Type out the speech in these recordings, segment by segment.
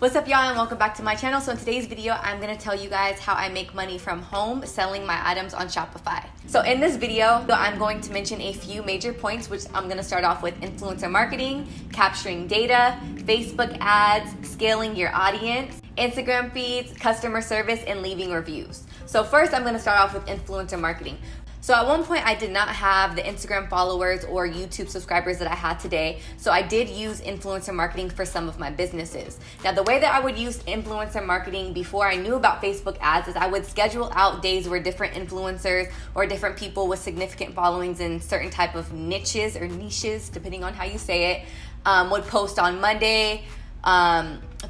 What's up, y'all, and welcome back to my channel. So in today's video, I'm gonna tell you guys how I make money from home selling my items on Shopify. So in this video, I'm going to mention a few major points, which I'm gonna start off with influencer marketing, capturing data, Facebook ads, scaling your audience, Instagram feeds, customer service, and leaving reviews. So first, I'm gonna start off with influencer marketing. So at one point, I did not have the Instagram followers or YouTube subscribers that I had today. So I did use influencer marketing for some of my businesses. Now, the way that I would use influencer marketing before I knew about Facebook ads is I would schedule out days where different influencers or different people with significant followings in certain type of niches, depending on how you say it, would post on Monday,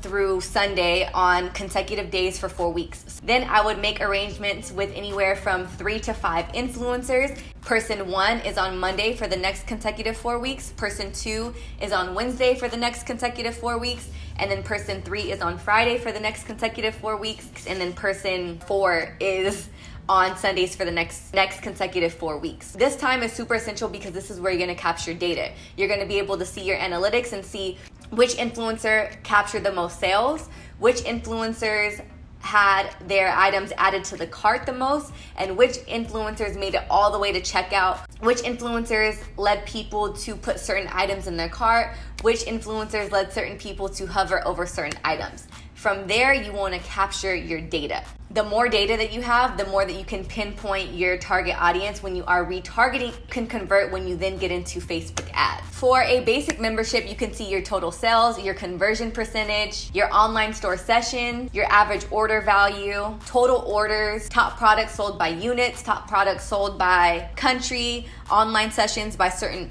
through Sunday on consecutive days for 4 weeks. Then I would make arrangements with anywhere from 3 to 5 influencers. Person 1 is on Monday for the next consecutive 4 weeks. Person 2 is on Wednesday for the next consecutive 4 weeks. And then person 3 is on Friday for the next consecutive 4 weeks. And then person 4 is on Sundays for the next consecutive 4 weeks. This time is super essential because this is where you're gonna capture data. You're gonna be able to see your analytics and see which influencer captured the most sales, which influencers had their items added to the cart the most, and which influencers made it all the way to checkout, which influencers led people to put certain items in their cart, which influencers led certain people to hover over certain items. From there, you want to capture your data. The more data that you have, the more that you can pinpoint your target audience when you are retargeting, can convert when you then get into Facebook ads. For a basic membership, you can see your total sales, your conversion percentage, your online store session, your average order value, total orders, top products sold by units, top products sold by country, online sessions by certain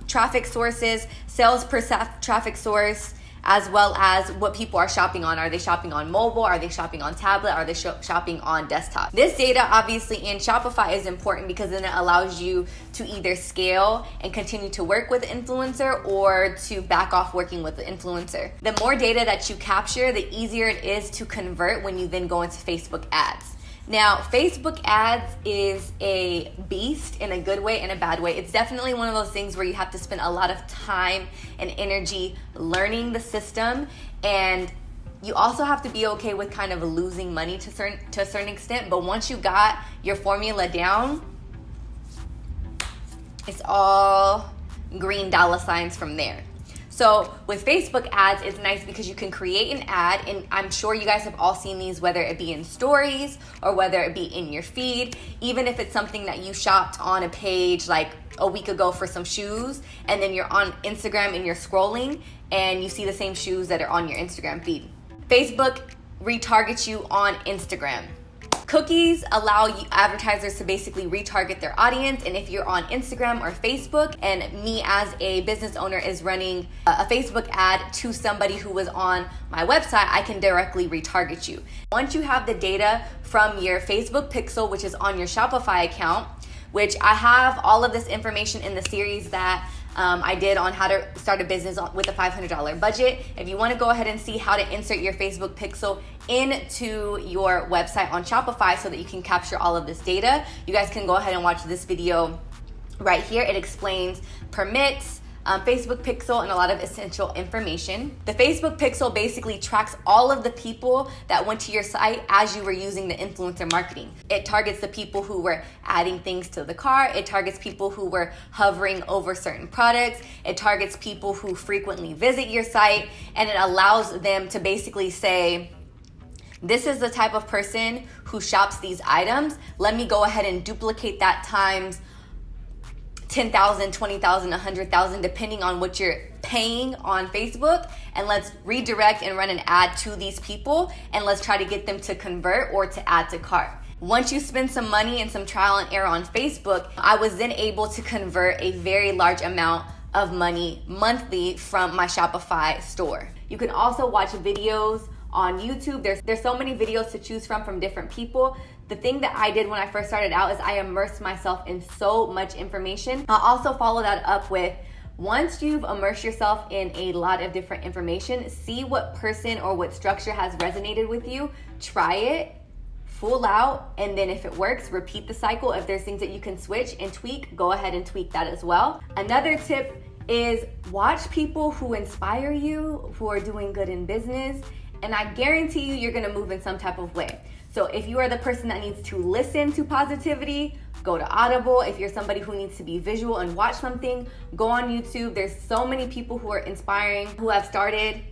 traffic sources, sales per traffic source, as well as what people are shopping on. Are they shopping on mobile? Are they shopping on tablet? Are they shopping on desktop? This data obviously in Shopify is important because then it allows you to either scale and continue to work with the influencer or to back off working with the influencer. The more data that you capture, the easier it is to convert when you then go into Facebook ads. Now, Facebook ads is a beast in a good way and a bad way. It's definitely one of those things where you have to spend a lot of time and energy learning the system, and you also have to be okay with kind of losing money to a certain extent. But once you got your formula down, it's all green dollar signs from there. So with Facebook ads, it's nice because you can create an ad, and I'm sure you guys have all seen these, whether it be in stories or whether it be in your feed, even if it's something that you shopped on a page like a week ago for some shoes, and then you're on Instagram and you're scrolling and you see the same shoes that are on your Instagram feed. Facebook retargets you on Instagram. Cookies allow you advertisers to basically retarget their audience, and if you're on Instagram or Facebook, and me as a business owner is running a Facebook ad to somebody who was on my website, I can directly retarget you. Once you have the data from your Facebook pixel, which is on your Shopify account, which I have all of this information in the series that I did on how to start a business with a $500 budget. If you want to go ahead and see how to insert your Facebook pixel into your website on Shopify so that you can capture all of this data, you guys can go ahead and watch this video right here. It explains permits, Facebook pixel, and a lot of essential information. The Facebook pixel basically tracks all of the people that went to your site as you were using the influencer marketing. It targets the people who were adding things to the cart. It targets people who were hovering over certain products. It targets people who frequently visit your site, and it allows them to basically say, this is the type of person who shops these items. Let me go ahead and duplicate that times 10,000, 20,000, 100,000, depending on what you're paying on Facebook, and let's redirect and run an ad to these people, and let's try to get them to convert or to add to cart. Once you spend some money and some trial and error on Facebook, I was then able to convert a very large amount of money monthly from my Shopify store. You can also watch videos on YouTube. There's so many videos to choose from different people. The thing that I did when I first started out is I immersed myself in so much information. I'll also follow that up with, once you've immersed yourself in a lot of different information, see what person or what structure has resonated with you, try it full out, and then if it works, repeat the cycle. If there's things that you can switch and tweak, go ahead and tweak that as well. Another tip is watch people who inspire you, who are doing good in business, and I guarantee you, you're gonna move in some type of way. So if you are the person that needs to listen to positivity, go to Audible. If you're somebody who needs to be visual and watch something, go on YouTube. There's so many people who are inspiring, who have started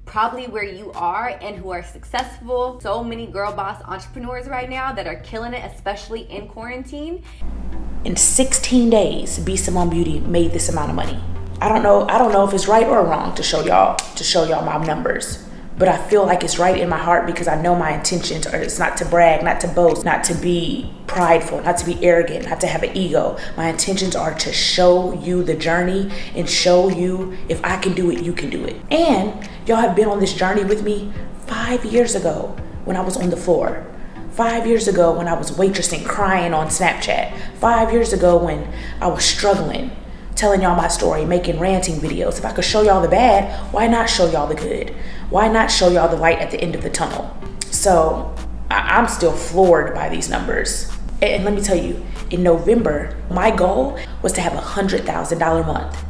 probably where you are and who are successful. So many girl boss entrepreneurs right now that are killing it, especially in quarantine. In 16 days, Be Simone Beauty made this amount of money. I don't know if it's right or wrong to show y'all my numbers, but I feel like it's right in my heart because I know my intentions are, it's not to brag, not to boast, not to be prideful, not to be arrogant, not to have an ego. My intentions are to show you the journey and show you if I can do it, you can do it. And y'all have been on this journey with me 5 years ago when I was on the floor. 5 years ago when I was waitressing, crying on Snapchat. 5 years ago when I was struggling, telling y'all my story, making ranting videos. If I could show y'all the bad, why not show y'all the good? Why not show y'all the light at the end of the tunnel? So I'm still floored by these numbers. And let me tell you, in November, my goal was to have $100,000 month.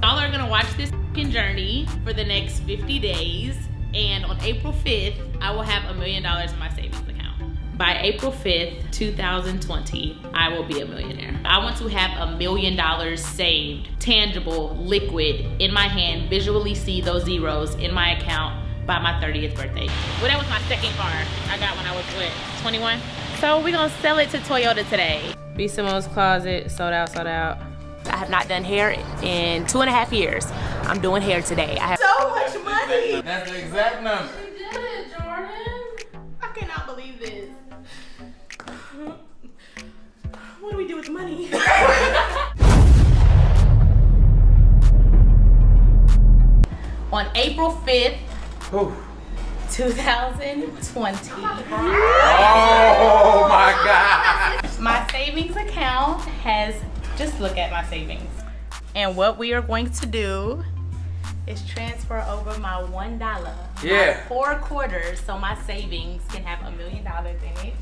Y'all are gonna watch this journey for the next 50 days. And on April 5th, I will have $1 million in my savings account. By April 5th, 2020, I will be a millionaire. I want to have $1 million saved, tangible, liquid, in my hand, visually see those zeros in my account by my 30th birthday. Well, that was my second car I got when I was, 21? So we're gonna sell it to Toyota today. Be Simone's Closet, sold out, sold out. I have not done hair in 2.5 years. I'm doing hair today. I have So much money. That's the exact number. You did it, Jordan. I cannot believe this. What do we do with money? On April 5th, Ooh. 2020. Oh my God. My savings account has, just look at my savings. And what we are going to do is transfer over my $1. Yeah. My 4 quarters, so my savings can have $1 million in it.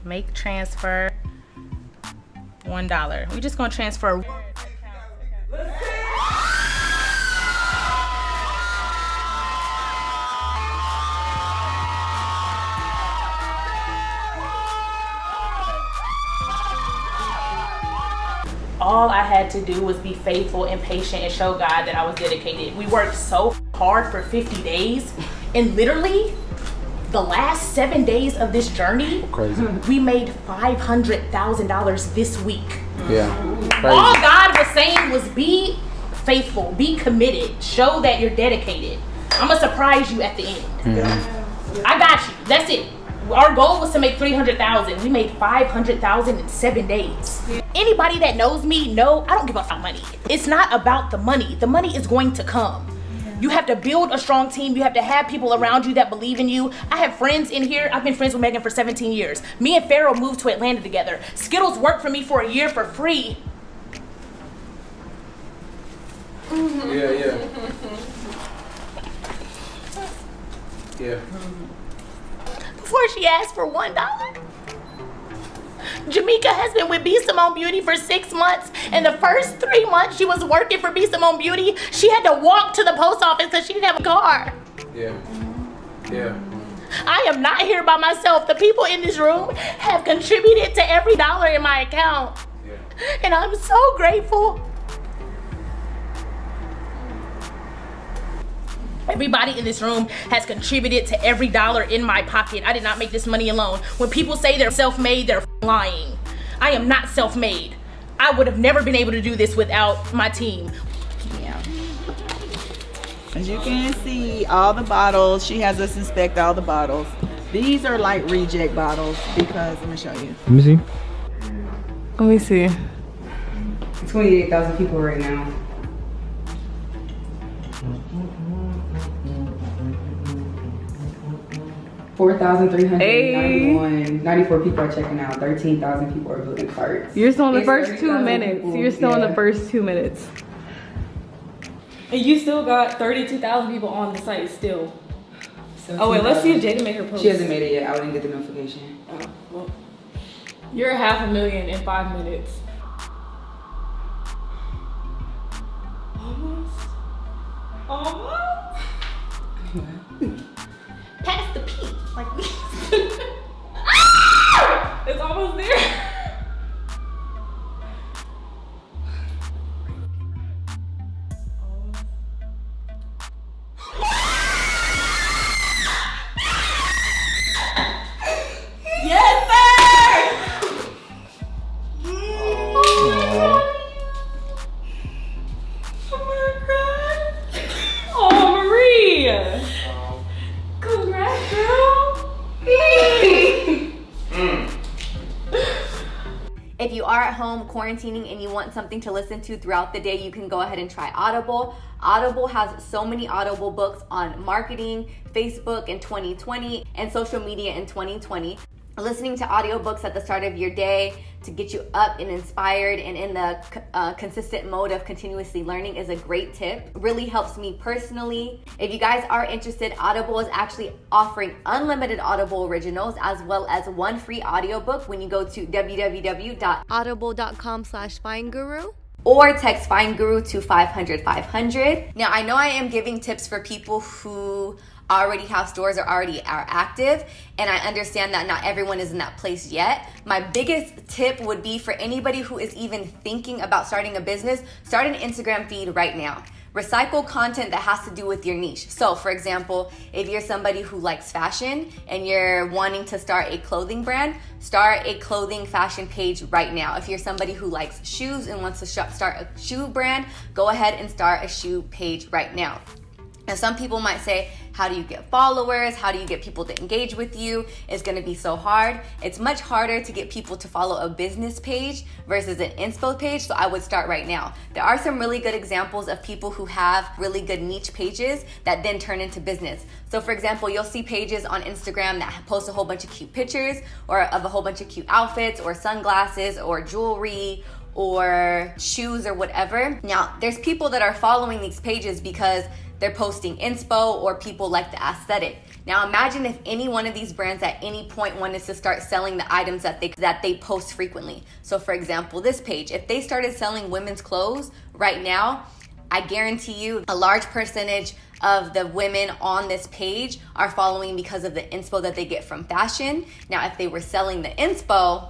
Make transfer $1. We're just gonna transfer. All I had to do was be faithful and patient and show God that I was dedicated. We worked so hard for 50 days, and literally the last 7 days of this journey, Crazy. we made $500,000 this week. Yeah. All Crazy. God was saying was be faithful, be committed, show that you're dedicated. I'm gonna surprise you at the end. Mm-hmm. I got you. That's it. Our goal was to make $300,000. We made $500,000 in 7 days. Anybody that knows me know I don't give up on money. It's not about the money. The money is going to come. You have to build a strong team. You have to have people around you that believe in you. I have friends in here. I've been friends with Megan for 17 years. Me and Pharaoh moved to Atlanta together. Skittles worked for me for a year for free. Yeah. Yeah. Before she asked for $1. Jamaica has been with Be Simone Beauty for 6 months, and the first 3 months she was working for Be Simone Beauty, she had to walk to the post office because she didn't have a car. Yeah. Yeah. I am not here by myself. The people in this room have contributed to every dollar in my account, Yeah. and I'm so grateful. Everybody in this room has contributed to every dollar in my pocket. I did not make this money alone. When people say they're self-made, they're lying. I am not self-made. I would have never been able to do this without my team. Yeah. As you can see, all the bottles, she has us inspect all the bottles. These are like reject bottles because, let me show you. Let me see. Let me see. 28,000 people right now. $4,394 people are checking out. 13,000 people are building carts. You're still in the It's first 2 30,000 minutes. people, You're still in yeah. the first 2 minutes. And you still got 32,000 people on the site still. Oh wait, let's see if Jada made her post. She hasn't made it yet. I didn't get the notification. Oh, well. You're 500,000 in 5 minutes. Almost. Pass the P. Like It's almost there. Yes, sir! Oh, Marie! Congrats, girl! If you are at home quarantining and you want something to listen to throughout the day, you can go ahead and try Audible. Audible has so many Audible books on marketing, Facebook in 2020, and social media in 2020. Listening to audiobooks at the start of your day to get you up and inspired and in the consistent mode of continuously learning is a great tip. Really helps me personally. If you guys are interested, Audible is actually offering unlimited Audible originals as well as one free audiobook when you go to www.audible.com/findguru. Or text FindGuru to 500-500. Now, I know I am giving tips for people who already have stores or already are active, and I understand that not everyone is in that place yet. My biggest tip would be for anybody who is even thinking about starting a business, start an Instagram feed right now. Recycle content that has to do with your niche. So for example, if you're somebody who likes fashion and you're wanting to start a clothing brand, start a clothing fashion page right now. If you're somebody who likes shoes and wants to start a shoe brand, go ahead and start a shoe page right now. And some people might say, how do you get followers? How do you get people to engage with you? It's gonna be so hard. It's much harder to get people to follow a business page versus an inspo page, so I would start right now. There are some really good examples of people who have really good niche pages that then turn into business. So for example, you'll see pages on Instagram that post a whole bunch of cute pictures or of a whole bunch of cute outfits or sunglasses or jewelry or shoes or whatever. Now, there's people that are following these pages because they're posting inspo or people like the aesthetic. Now imagine if any one of these brands at any point wanted to start selling the items that they post frequently. So for example, this page, if they started selling women's clothes right now, I guarantee you a large percentage of the women on this page are following because of the inspo that they get from fashion. Now, if they were selling the inspo,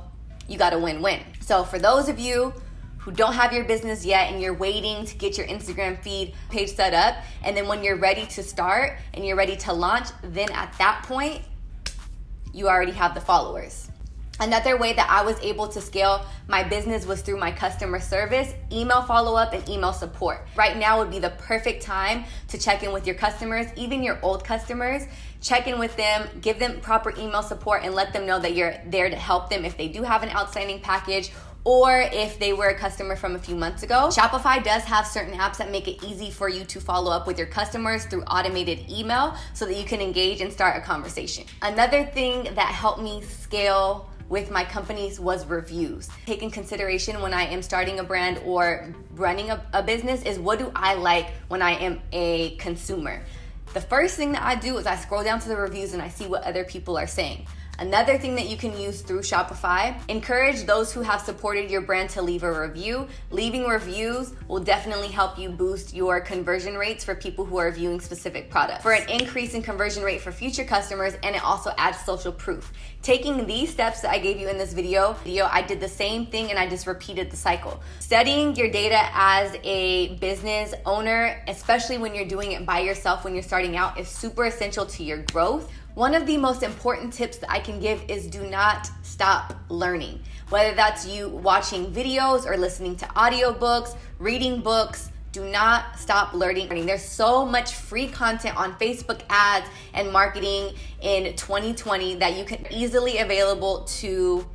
you got a win-win. So for those of you who don't have your business yet and you're waiting to get your Instagram feed page set up, and then when you're ready to start and you're ready to launch, then at that point, you already have the followers. Another way that I was able to scale my business was through my customer service, email follow-up, and email support. Right now would be the perfect time to check in with your customers, even your old customers. Check in with them, give them proper email support, and let them know that you're there to help them if they do have an outstanding package or if they were a customer from a few months ago. Shopify does have certain apps that make it easy for you to follow up with your customers through automated email so that you can engage and start a conversation. Another thing that helped me scale with my companies was reviews. Take in consideration when I am starting a brand or running a business is, what do I like when I am a consumer? The first thing that I do is I scroll down to the reviews and I see what other people are saying. Another thing that you can use through Shopify, encourage those who have supported your brand to leave a review. Leaving reviews will definitely help you boost your conversion rates for people who are viewing specific products, for an increase in conversion rate for future customers, and it also adds social proof. Taking these steps that I gave you in this video, I did the same thing and I just repeated the cycle. Studying your data as a business owner, especially when you're doing it by yourself when you're starting out, is super essential to your growth. One of the most important tips that I can give is do not stop learning. Whether that's you watching videos or listening to audiobooks, reading books, do not stop learning. There's so much free content on Facebook ads and marketing in 2020 that you can easily available to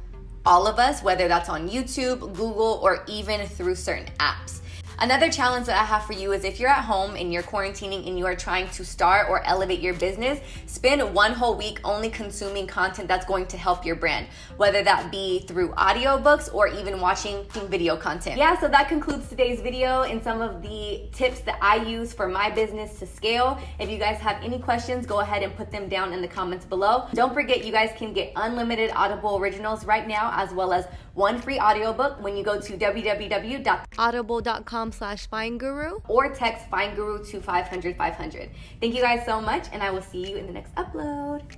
all of us, whether that's on YouTube, Google, or even through certain apps. Another challenge that I have for you is if you're at home and you're quarantining and you are trying to start or elevate your business, spend one whole week only consuming content that's going to help your brand, whether that be through audiobooks or even watching video content. Yeah, so that concludes today's video and some of the tips that I use for my business to scale. If you guys have any questions, go ahead and put them down in the comments below. Don't forget, you guys can get unlimited Audible originals right now, as well as one free audiobook when you go to www.audible.com/FindGuru or text FindGuru to 500 500. Thank you guys so much, and I will see you in the next upload.